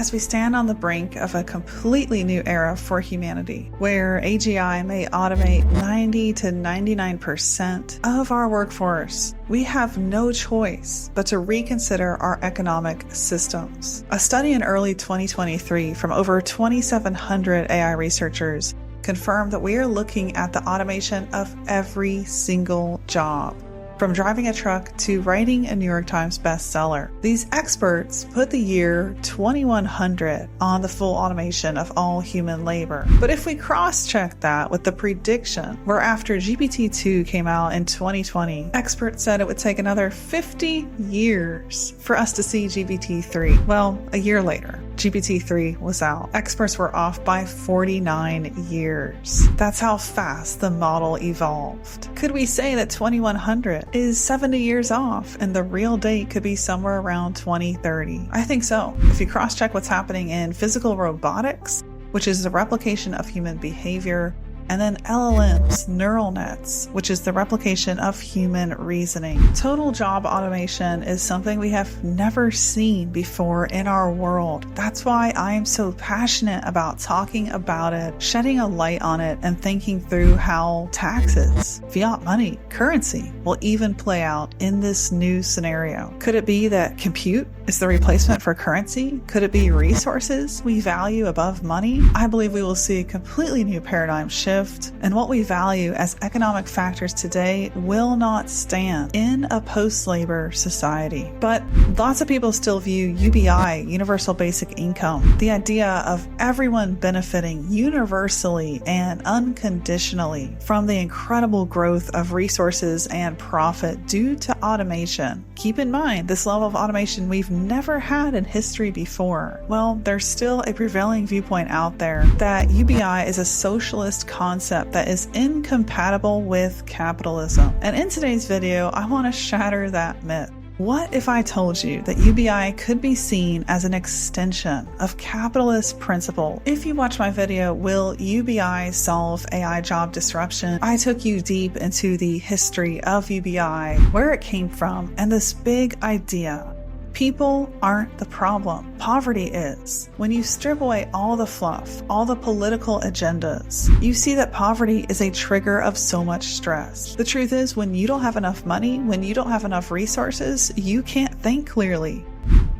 as we stand on the brink of a completely new era for humanity, where AGI may automate 90 to 99% of our workforce, we have no choice but to reconsider our economic systems. A study in early 2023 from over 2,700 AI researchers confirmed that we are looking at the automation of every single job, from driving a truck to writing a New York Times bestseller. These experts put the year 2100 on the full automation of all human labor. But if we cross-check that with the prediction, where after GPT-2 came out in 2020, experts said it would take another 50 years for us to see GPT-3. Well, a year later, GPT-3 was out. Experts were off by 49 years. That's how fast the model evolved. Could we say that 2100 is 70 years off and the real date could be somewhere around 2030? I think so. If you cross-check what's happening in physical robotics, which is the replication of human behavior, and then LLMs, neural nets, which is the replication of human reasoning. Total job automation is something we have never seen before in our world. That's why I am so passionate about talking about it, shedding a light on it, and thinking through how taxes, fiat money, currency will even play out in this new scenario. Could it be that compute is the replacement for currency? Could it be resources we value above money? I believe we will see a completely new paradigm shift, and what we value as economic factors today will not stand in a post-labor society. But lots of people still view UBI, universal basic income, the idea of everyone benefiting universally and unconditionally from the incredible growth of resources and profit due to automation. Keep in mind, this level of automation we've never had in history before. Well, there's still a prevailing viewpoint out there that UBI is a socialist concept that is incompatible with capitalism. And in today's video, I want to shatter that myth. What if I told you that UBI could be seen as an extension of capitalist principle? If you watch my video, Will UBI Solve AI Job Disruption? I took you deep into the history of UBI, where it came from, and this big idea. People aren't the problem. Poverty is. When you strip away all the fluff, all the political agendas, you see that poverty is a trigger of so much stress. The truth is, when you don't have enough money, when you don't have enough resources, you can't think clearly.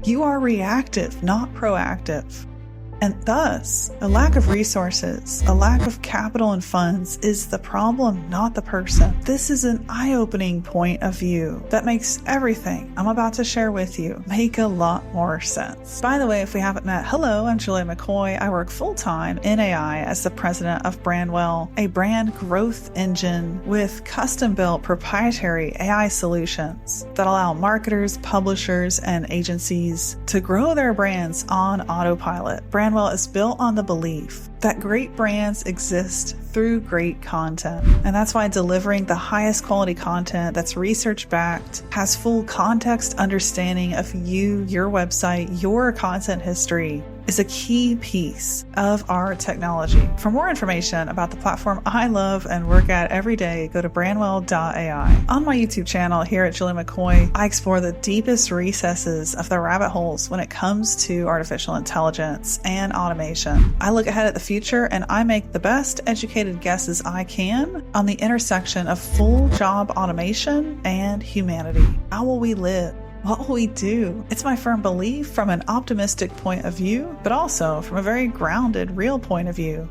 You are reactive, not proactive. And thus, a lack of resources, a lack of capital and funds is the problem, not the person. This is an eye-opening point of view that makes everything I'm about to share with you make a lot more sense. By the way, if we haven't met, hello, I'm Julia McCoy. I work full-time in AI as the president of Brandwell, a brand growth engine with custom-built proprietary AI solutions that allow marketers, publishers, and agencies to grow their brands on autopilot. Brandwell is built on the belief that great brands exist through great content. And that's why delivering the highest quality content that's research-backed, has full context understanding of you, your website, your content history, is a key piece of our technology. For more information about the platform I love and work at every day, go to brandwell.ai. On my YouTube channel here at Julia McCoy, I explore the deepest recesses of the rabbit holes when it comes to artificial intelligence and automation. I look ahead at the future and I make the best educated guesses I can on the intersection of full job automation and humanity. How will we live? What will we do? It's my firm belief from an optimistic point of view, but also from a very grounded, real point of view,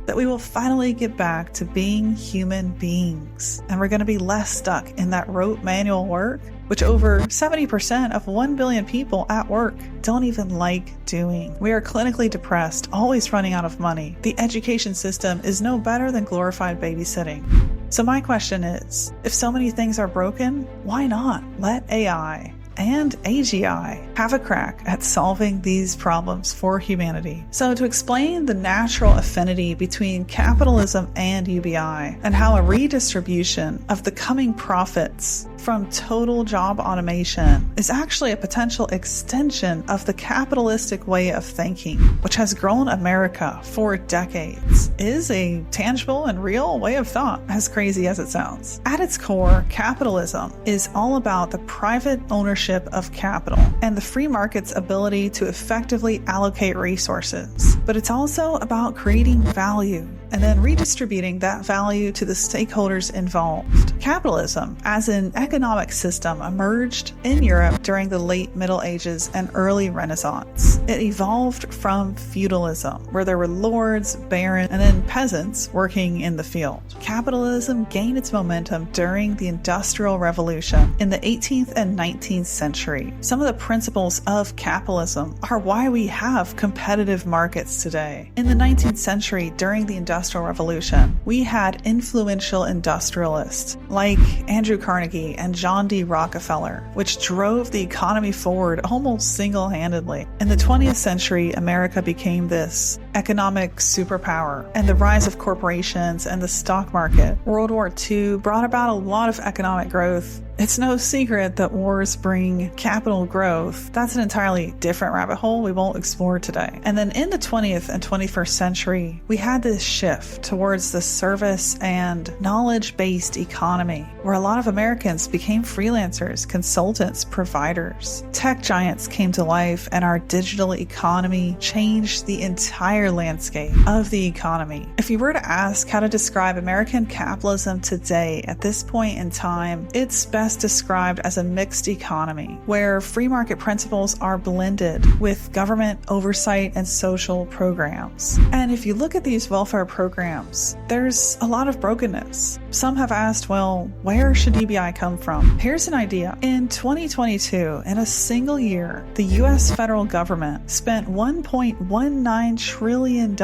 that we will finally get back to being human beings. And we're going to be less stuck in that rote manual work, which over 70% of 1 billion people at work don't even like doing. We are clinically depressed, always running out of money. The education system is no better than glorified babysitting. So my question is, if so many things are broken, why not let AI and AGI have a crack at solving these problems for humanity? So to explain the natural affinity between capitalism and UBI, and how a redistribution of the coming profits from total job automation is actually a potential extension of the capitalistic way of thinking, which has grown America for decades. It is a tangible and real way of thought, as crazy as it sounds. At its core, capitalism is all about the private ownership of capital and the free market's ability to effectively allocate resources. But it's also about creating value and then redistributing that value to the stakeholders involved. Capitalism, as an economic system, emerged in Europe during the late Middle Ages and early Renaissance. It evolved from feudalism, where there were lords, barons, and then peasants working in the field. Capitalism gained its momentum during the Industrial Revolution in the 18th and 19th century. Some of the principles of capitalism are why we have competitive markets today. In the 19th century, during the Industrial Revolution, we had influential industrialists like Andrew Carnegie and John D. Rockefeller, which drove the economy forward almost single-handedly. In the 20th century, America became this economic superpower, and the rise of corporations and the stock market. World War II brought about a lot of economic growth. It's no secret that wars bring capital growth. That's an entirely different rabbit hole we won't explore today. And then in the 20th and 21st century, we had this shift towards the service and knowledge-based economy, where a lot of Americans became freelancers, consultants, providers. Tech giants came to life, and our digital economy changed the entire landscape of the economy. If you were to ask how to describe American capitalism today at this point in time, it's best described as a mixed economy, where free market principles are blended with government oversight and social programs. And if you look at these welfare programs, there's a lot of brokenness. Some have asked, well, where should UBI come from? Here's an idea. In 2022, in a single year, the U.S. federal government spent $1.19 trillion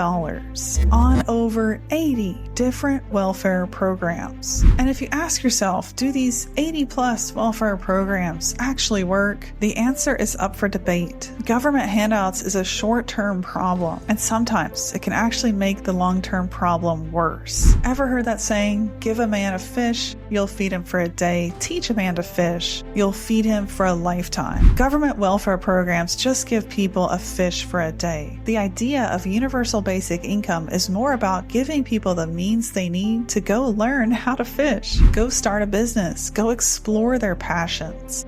on over 80 different welfare programs. And if you ask yourself, do these 80 plus welfare programs actually work? The answer is up for debate. Government handouts is a short-term problem, and sometimes it can actually make the long-term problem worse. Ever heard that saying, give a man a fish, you'll feed him for a day. Teach a man to fish, you'll feed him for a lifetime. Government welfare programs just give people a fish for a day. The idea of universal basic income is more about giving people the means they need to go learn how to fish, go start a business, go explore their passions.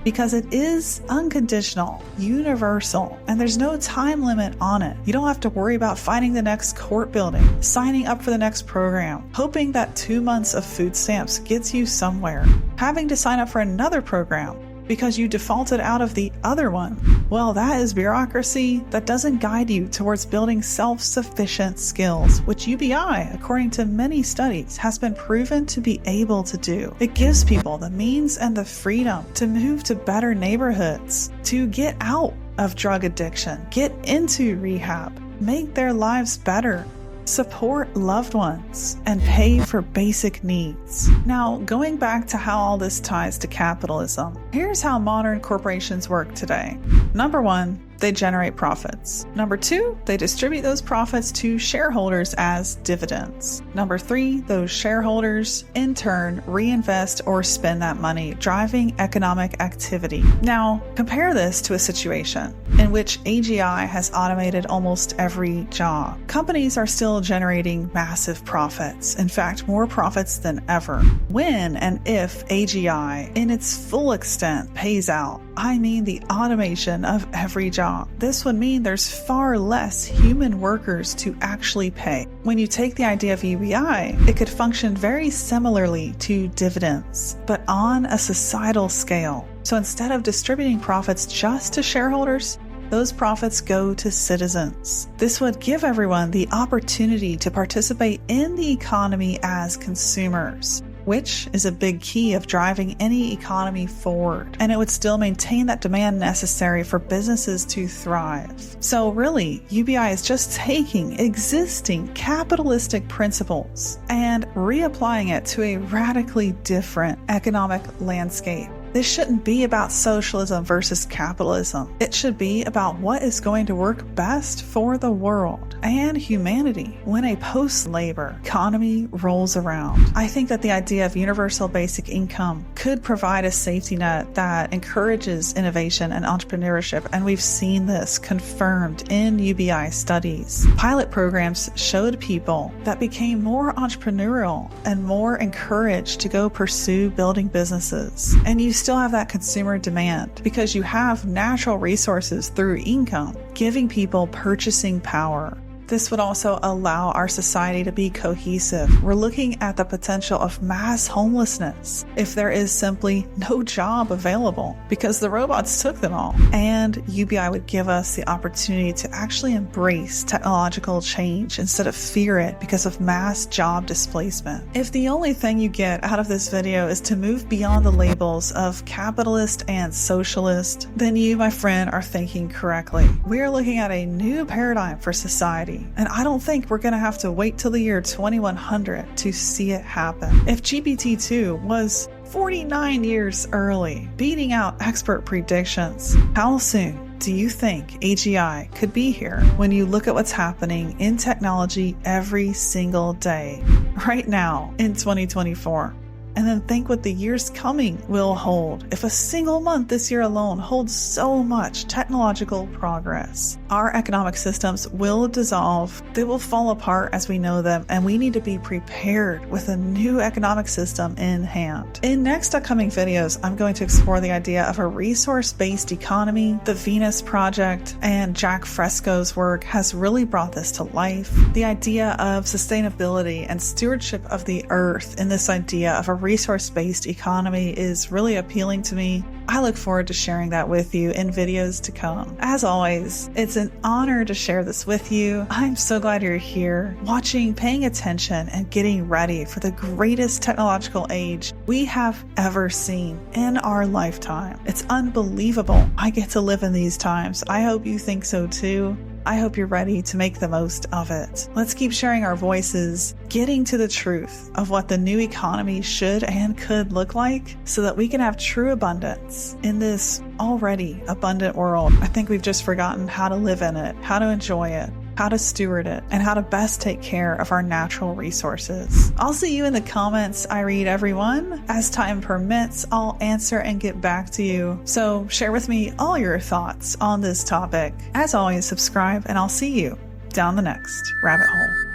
Because it is unconditional, universal, and there's no time limit on it. You don't have to worry about finding the next court building, signing up for the next program, hoping that 2 months of food stamps gets you somewhere, having to sign up for another program because you defaulted out of the other one. Well, that is bureaucracy that doesn't guide you towards building self-sufficient skills, which UBI, according to many studies, has been proven to be able to do. It gives people the means and the freedom to move to better neighborhoods, to get out of drug addiction, get into rehab, make their lives better, support loved ones, and pay for basic needs. Now, going back to how all this ties to capitalism, here's how modern corporations work today. Number one, they generate profits. Number two, they distribute those profits to shareholders as dividends. Number three, those shareholders in turn reinvest or spend that money, driving economic activity. Now, compare this to a situation in which AGI has automated almost every job. Companies are still generating massive profits. In fact, more profits than ever. When and if AGI in its full extent pays out, I mean the automation of every job. This would mean there's far less human workers to actually pay. When you take the idea of UBI, it could function very similarly to dividends, but on a societal scale. So instead of distributing profits just to shareholders, those profits go to citizens. This would give everyone the opportunity to participate in the economy as consumers, which is a big key of driving any economy forward. And it would still maintain that demand necessary for businesses to thrive. So really, UBI is just taking existing capitalistic principles and reapplying it to a radically different economic landscape. This shouldn't be about socialism versus capitalism. It should be about what is going to work best for the world and humanity when a post-labor economy rolls around. I think that the idea of universal basic income could provide a safety net that encourages innovation and entrepreneurship, and we've seen this confirmed in UBI studies. Pilot programs showed people that became more entrepreneurial and more encouraged to go pursue building businesses. And you still have that consumer demand because you have natural resources through income, giving people purchasing power. This would also allow our society to be cohesive. We're looking at the potential of mass homelessness if there is simply no job available because the robots took them all. And UBI would give us the opportunity to actually embrace technological change instead of fear it because of mass job displacement. If the only thing you get out of this video is to move beyond the labels of capitalist and socialist, then you, my friend, are thinking correctly. We're looking at a new paradigm for society. And I don't think we're going to have to wait till the year 2100 to see it happen. If GPT-2 was 49 years early, beating out expert predictions, how soon do you think AGI could be here when you look at what's happening in technology every single day, right now in 2024? And then think what the years coming will hold. If a single month this year alone holds so much technological progress, our economic systems will dissolve. They will fall apart as we know them, and we need to be prepared with a new economic system in hand. In next upcoming videos, I'm going to explore the idea of a resource-based economy. The Venus Project and Jack Fresco's work has really brought this to life. The idea of sustainability and stewardship of the earth in this idea of a resource-based economy is really appealing to me. I look forward to sharing that with you in videos to come. As always, it's an honor to share this with you. I'm so glad you're here, watching, paying attention, and getting ready for the greatest technological age we have ever seen in our lifetime. It's unbelievable I get to live in these times. I hope you think so too. I hope you're ready to make the most of it. Let's keep sharing our voices, getting to the truth of what the new economy should and could look like so that we can have true abundance in this already abundant world. I think we've just forgotten how to live in it, how to enjoy it, how to steward it, and how to best take care of our natural resources. I'll see you in the comments. I read everyone. As time permits, I'll answer and get back to you. So share with me all your thoughts on this topic. As always, subscribe, and I'll see you down the next rabbit hole.